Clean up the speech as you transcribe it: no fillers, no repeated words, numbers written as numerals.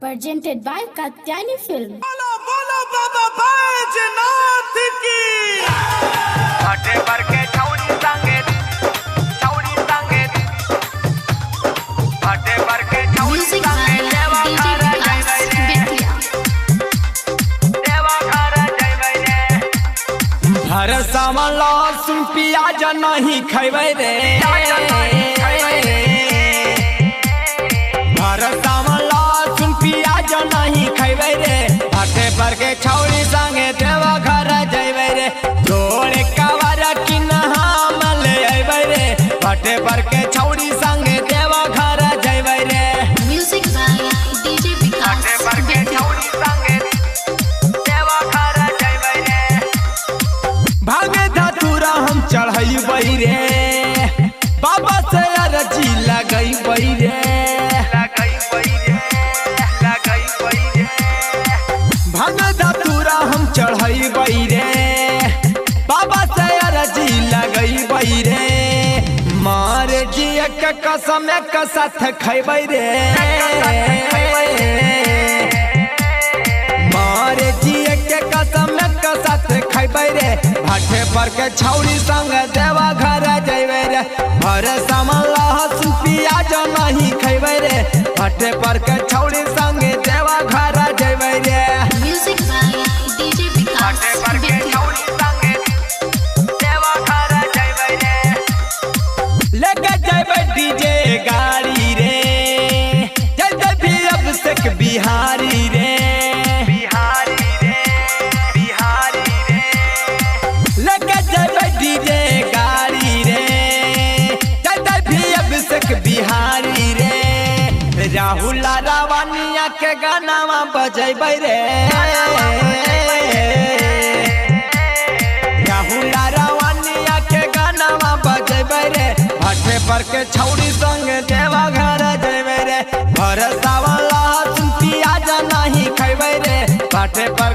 presented by Katyani Film. बोलो बोलो बाबा बैजनाथ की फाटे पर के छौड़ी संगीत फाटे पर के छौड़ी Music संगीत देवा by घर DJ जय Vikas Bethia. देवा घर जय रे हर सामला सुन पियाज नहीं खैबै रे हर सामला सुन पियाज नहीं खैबै रे फाटे पर के छौड़ी संगे देवा घर जइबै रे जोड़े कवर किन हम ले अइबै रे फाटे पर के छौड़ी संगे देवा घर जइबै रे Music by DJ Vikas फाटे पर के Bethia. छौड़ी संगीत देवा घर जय रे भागे धतूरा हम चढ़ैबै रे बाबा से अरजी लगैबै रे लगई पई भागे धतूरा हम चढ़ैबै रे बाबा से अरजी लगैबै रे मार जी एक कसम एक साथ खैबै रे मार जी एक कसम एक साथ खैबै रे भाटे पर के छौड़ी संग देवा घर जइबै रे हर सामान लहसुन प्याज नहीं खैबै रे भाटे पर के छौड़ी संग देवा घर जइबै रे Music by DJ Vikas फाटे पर के Bethia. छौड़ी संगीत देवा घर जय रे लेके जइबै डीजे गाड़ी रे जइबै भी अभिषेक बिहारी रे बिहारी रे लेके जइबै डीजे गाड़ी रे जइबै भी अभिषेक बिहारी रे राहुल रावनिया के गानावा बजैबै रे राहुल रावनिया के गानावा बजैबै रे भाटे पर के छौड़ी संग देवा घर जइबै रे घर सावन लहसुन प्याज नहीं खैबै रे भाटे पर